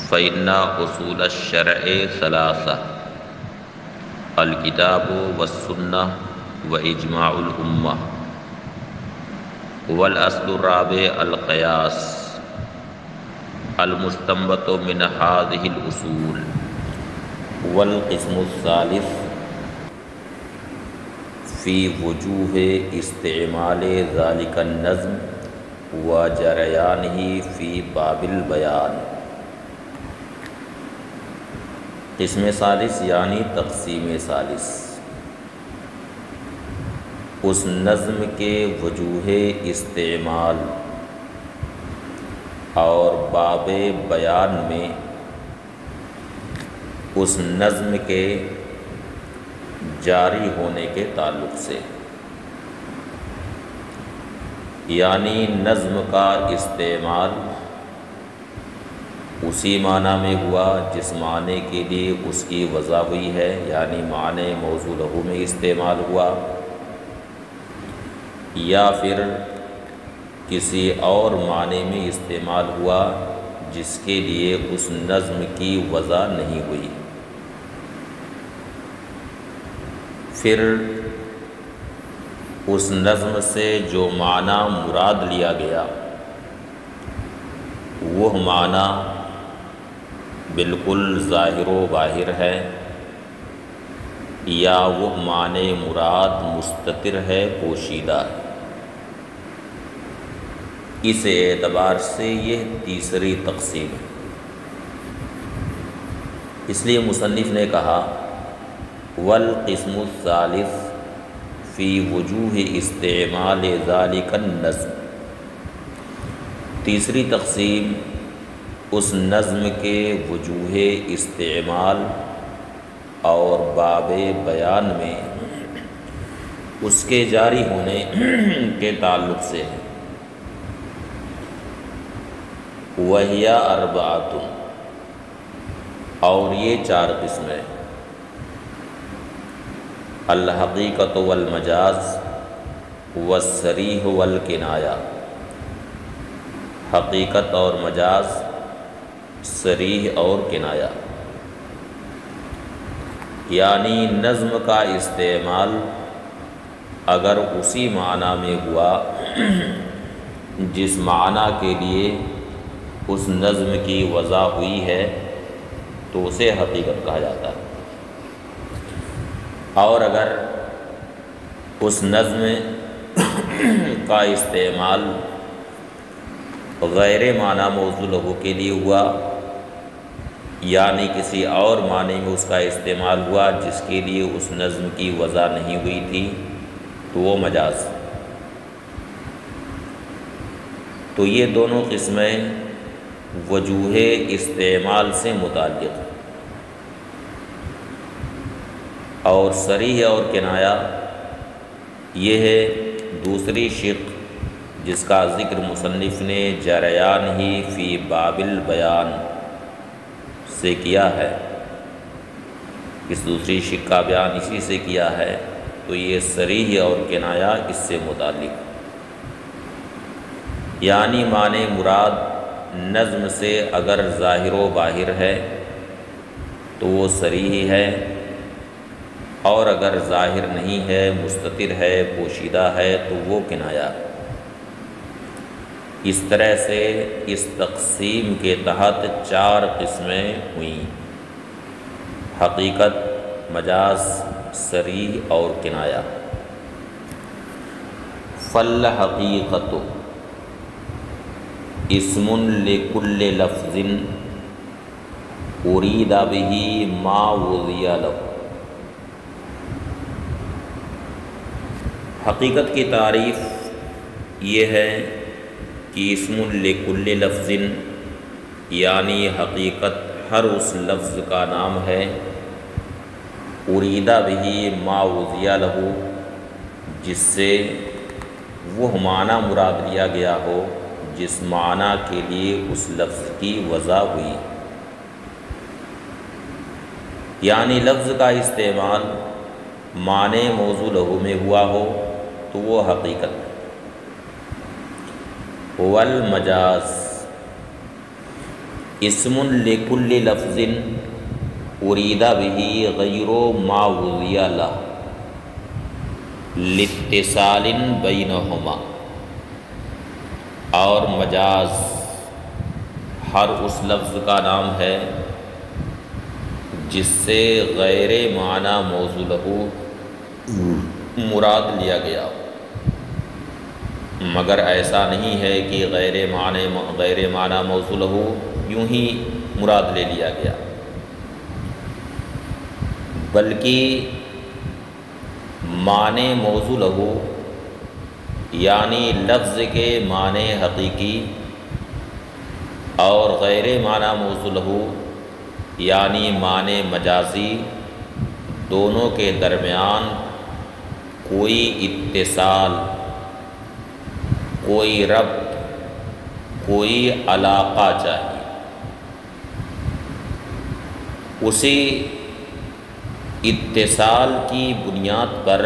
فإن أصول الشرع ثلاثة: الكتاب والسنة وإجماع الأمة. والأصل الرابع القياس المستنبط من هذه الأصول. والقسم الثالث في وجوه استعمال ذلك النظم وجريانه في باب البيان. قسم ثالث یعنی تقسیم ثالث اس نظم کے وجوہ استعمال اور باب بیان میں اس نظم کے جاری ہونے کے تعلق سے، یعنی نظم کا استعمال اسی معنی میں ہوا جس معنی کے لیے اس کی وضع ہوئی ہے، یعنی معنی موضوع لہ میں استعمال ہوا، یا پھر کسی اور معنی میں استعمال ہوا جس کے لیے اس نظم کی وضع نہیں ہوئی۔ پھر اس نظم سے جو معنی مراد لیا گیا وہ معنی بالکل ظاہر و باہر ہے، یا وہ معنی مراد مستتر ہے، پوشیدہ ہے۔ اس اعتبار سے یہ تیسری تقسیم ہے۔ اس لیے مصنف نے کہا والقسم الثالث فی وجوہ استعمال ذالک النظم، تیسری تقسیم اس نظم کے وجوہ استعمال اور باب بیان میں اس کے جاری ہونے کے تعلق سے ہے۔ وہی اربعۃ، اور یہ چار قسمیں: الحقیقۃ والمجاز والصریح والکنایہ، حقیقت اور مجاز، صریح اور کنایہ، یعنی نظم کا استعمال اگر اسی معنی میں ہوا جس معنی کے لیے اس نظم کی وضع ہوئی ہے تو اسے حقیقت کہا جاتا ہے، اور اگر اس نظم کا استعمال غیر معنی موضوع لہ کے لیے ہوا، یعنی کسی اور معنی میں اس کا استعمال ہوا جس کے لیے اس نظم کی وضع نہیں ہوئی تھی تو وہ مجاز۔ تو یہ دونوں قسمیں وجوہ استعمال سے متعلق، اور صریح اور کنایہ یہ ہے دوسری شق جس کا ذکر مصنف نے جریان ہی فی باب البیان سے کیا ہے۔ اس دوسری شق کا بیان اسی سے کیا ہے، تو یہ صریح اور کنایہ اس سے متعلق، یعنی معنی مراد نظم سے اگر ظاہر و باہر ہے تو وہ صریح ہے، اور اگر ظاہر نہیں ہے، مستتر ہے، پوشیدہ ہے تو وہ کنایہ۔ اس طرح سے اس تقسیم کے تحت چار قسمیں ہوئیں: حقیقت، مجاز، صریح اور کنایہ۔ فالحقیقۃ اسم لکل لفظ ارید بہ ما وضع لہ۔ حقیقت کی تعریف یہ ہے کہ اسم لکل لفظ، یعنی حقیقت ہر اس لفظ کا نام ہے، ارید بہ ما وضع لہ، جس سے وہ معنی مراد لیا گیا ہو جس معنی کے لیے اس لفظ کی وضع ہوئی، یعنی لفظ کا استعمال معنی موضوع لہ میں ہوا ہو تو وہ حقیقت ہے۔ والمجاز، اسم لکل لفظ ارید به غیر ما وضع له لاتصال بینہما، اور مجاز ہر اس لفظ کا نام ہے جس سے غیر معنی موضوع لہ مراد لیا گیا، مگر ایسا نہیں ہے کہ غیر معنی موضوع لہ یوں ہی مراد لے لیا گیا، بلکہ معنی موضوع لہ یعنی لفظ کے معنی حقیقی اور غیر معنی موضوع لہ یعنی معنی مجازی دونوں کے درمیان کوئی اتصال، کوئی ربط، کوئی علاقہ چاہیے۔ اسی اتصال کی بنیاد پر،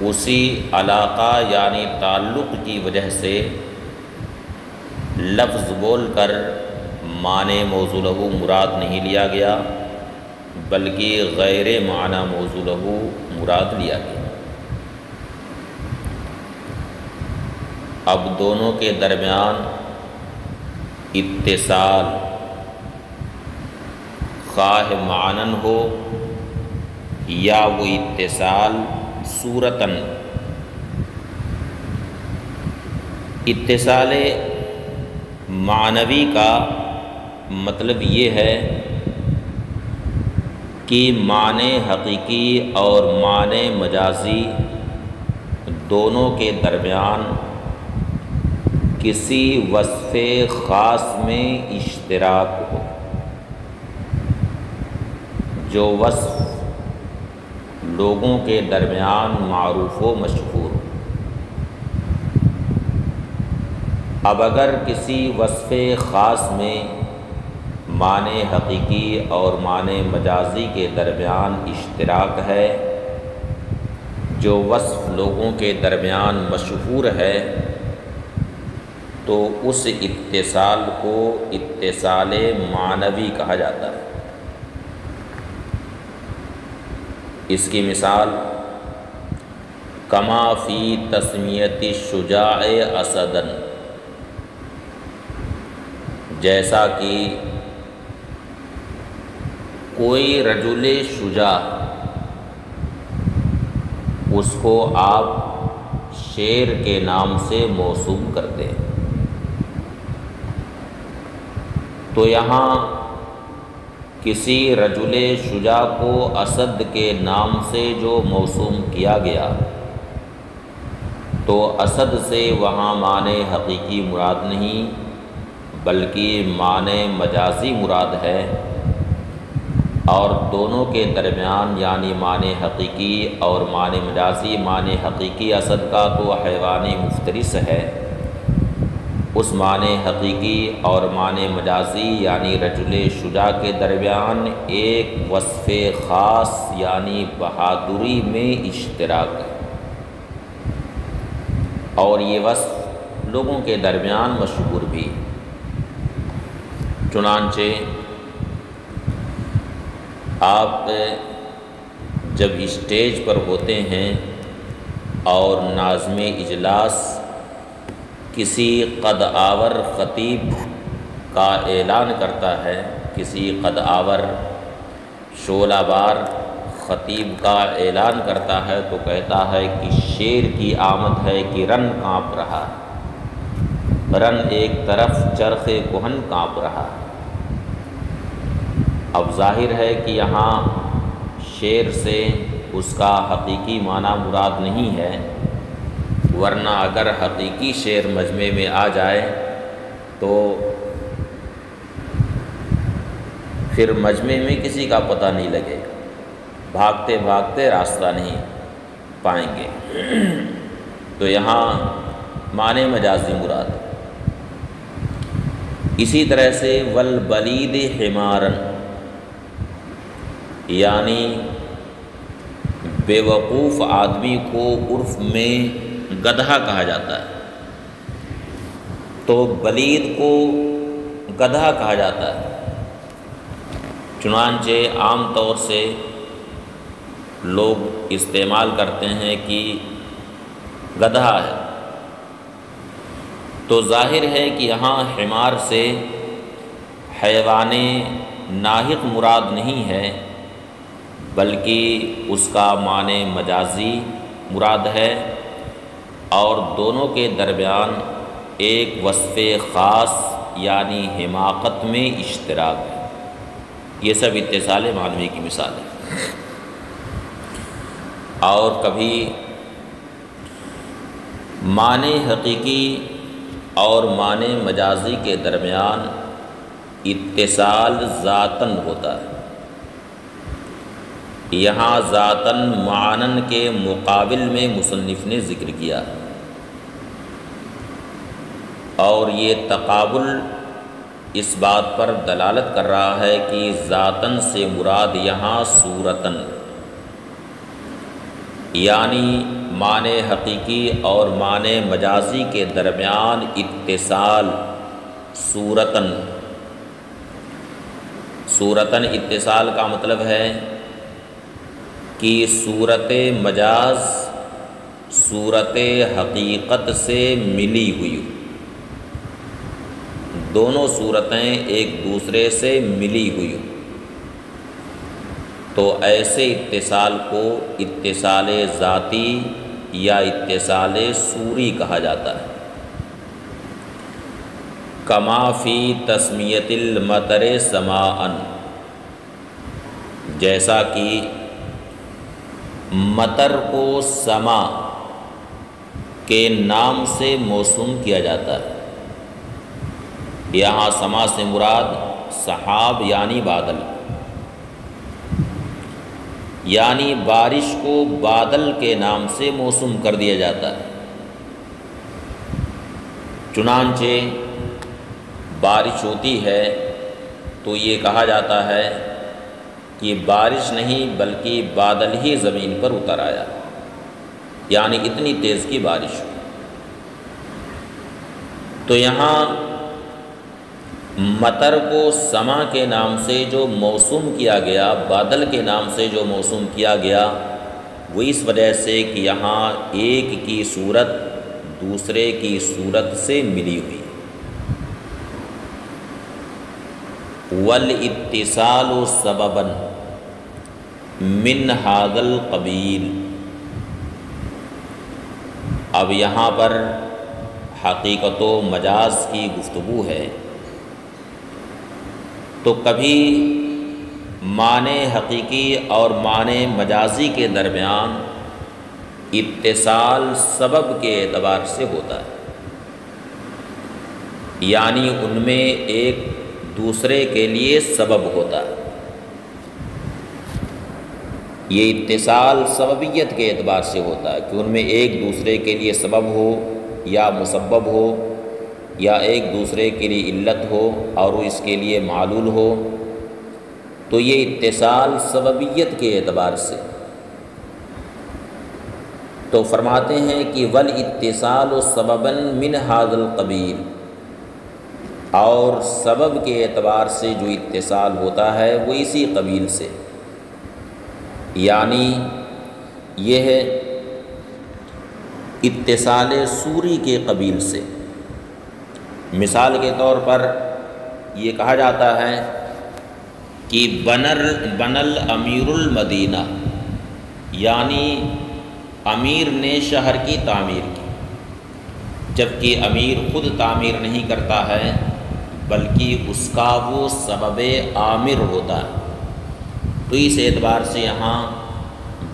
اسی علاقہ یعنی تعلق کی وجہ سے لفظ بول کر معنی موضوع لہ مراد نہیں لیا گیا، بلکہ غیر معنی موضوع لہ مراد لیا گیا۔ اب دونوں کے درمیان اتصال خواہ معنن ہو یا وہ اتصال صورتاً، اتصال معنوی کا مطلب یہ ہے کہ معنی حقیقی اور معنی مجازی دونوں کے درمیان کسی وصف خاص میں اشتراک ہو، جو وصف لوگوں کے درمیان معروف و مشہور ہو۔ اب اگر کسی وصف خاص میں معنی حقیقی اور معنی مجازی کے درمیان اشتراک ہے، جو وصف لوگوں کے درمیان مشہور ہے، تو اس اتصال کو اتصال معنوی کہا جاتا ہے۔ اس کی مثال کما فی تسمیت الشجاع اسدا، جیسا کہ کوئی رجل شجاع، اس کو آپ شیر کے نام سے موسوم کرتے ہیں، تو یہاں کسی رجل شجاع کو اسد کے نام سے جو موسوم کیا گیا، تو اسد سے وہاں معنی حقیقی مراد نہیں بلکہ معنی مجازی مراد ہے، اور دونوں کے درمیان یعنی معنی حقیقی اور معنی مجازی، معنی حقیقی اسد کا تو حیوانی مفترس ہے، اس معنی حقیقی اور معنی مجازی یعنی رجل شجاع کے درمیان ایک وصف خاص یعنی بہادری میں اشتراک ہے، اور یہ وصف لوگوں کے درمیان مشہور بھی۔ چنانچہ آپ جب اسٹیج پر ہوتے ہیں اور ناظم اجلاس کسی قد آور خطیب کا اعلان کرتا ہے، کسی قد آور شعلہ بار خطیب کا اعلان کرتا ہے، تو کہتا ہے کہ شیر کی آمد ہے کہ رن کانپ رہا، رن ایک طرف چرخ کہن کانپ رہا۔ اب ظاہر ہے کہ یہاں شیر سے اس کا حقیقی معنی مراد نہیں ہے، ورنہ اگر حقیقی شعر مجمع میں آ جائے تو پھر مجمع میں کسی کا پتہ نہیں لگے گا، بھاگتے بھاگتے راستہ نہیں پائیں گے۔ تو یہاں معنی مجازی مراد۔ اسی طرح سے والبلید حمارن، یعنی بے وقوف آدمی کو عرف میں گدھا کہا جاتا ہے، تو بلید کو گدھا کہا جاتا ہے، چنانچہ عام طور سے لوگ استعمال کرتے ہیں کہ گدھا ہے، تو ظاہر ہے کہ یہاں حمار سے حیوان ناہق مراد نہیں ہے، بلکہ اس کا معنی مجازی مراد ہے، اور دونوں کے درمیان ایک وصف خاص یعنی حماقت میں اشتراک ہے۔ یہ سب اتصال معنوی کی مثال ہے۔ اور کبھی معنی حقیقی اور معنی مجازی کے درمیان اتصال ذاتاً ہوتا ہے۔ یہاں ذاتاً معنن کے مقابل میں مصنف نے ذکر کیا، اور یہ تقابل اس بات پر دلالت کر رہا ہے کہ ذاتاً سے مراد یہاں صورتاً، یعنی معنی حقیقی اور معنی مجازی کے درمیان اتصال صورتاً۔ صورتاً اتصال کا مطلب ہے کہ صورت مجاز صورت حقیقت سے ملی ہوئی، دونوں صورتیں ایک دوسرے سے ملی ہوئی، تو ایسے اتصال کو اتصال ذاتی یا اتصال صوری کہا جاتا ہے۔ کما فی تسمیت المطر سماءً، جیسا کہ مطر کو سما کے نام سے موسوم کیا جاتا ہے۔ یہاں سما سے مراد سحاب یعنی بادل، یعنی بارش کو بادل کے نام سے موسوم کر دیا جاتا ہے۔ چنانچہ بارش ہوتی ہے تو یہ کہا جاتا ہے کہ بارش نہیں بلکہ بادل ہی زمین پر اتر آیا، یعنی اتنی تیز کی بارش ہوئی۔ تو یہاں مطر کو سما کے نام سے جو موسوم کیا گیا، بادل کے نام سے جو موسوم کیا گیا، وہ اس وجہ سے کہ یہاں ایک کی صورت دوسرے کی صورت سے ملی ہوئی۔ والاتصال سببا من هذا القبیل، اب یہاں پر حقیقت و مجاز کی گفتگو ہے، تو کبھی معنی حقیقی اور معنی مجازی کے درمیان اتصال سبب کے اعتبار سے ہوتا ہے، یعنی ان میں ایک دوسرے کے لیے سبب ہوتا ہے۔ یہ اتصال سببیت کے اعتبار سے ہوتا ہے کہ ان میں ایک دوسرے کے لیے سبب ہو یا مسبب ہو، یا ایک دوسرے کے لیے علت ہو اور وہ اس کے لیے معلول ہو، تو یہ اتصال سببیت کے اعتبار سے۔ تو فرماتے ہیں کہ والاتصال سببا من هذا القبیل، اور سبب کے اعتبار سے جو اتصال ہوتا ہے وہ اسی قبیل سے، یعنی یہ ہے اتصال صوری کے قبیل سے۔ مثال کے طور پر یہ کہا جاتا ہے کہ بنل امیر المدینہ، یعنی امیر نے شہر کی تعمیر کی، جبکہ امیر خود تعمیر نہیں کرتا ہے بلکہ اس کا وہ سبب عامر ہوتا ہے، تو اس اعتبار سے یہاں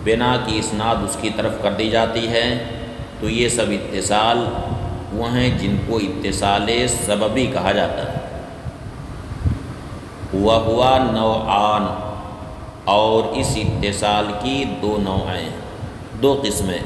بنا کی اسناد اس کی طرف کر دی جاتی ہے۔ تو یہ سب اتصال وہ ہیں جن کو اتصال سببی کہا جاتا ہے۔ وَهُوَ نوعان، اور اس اتصال کی دو نوعیں، دو قسمیں۔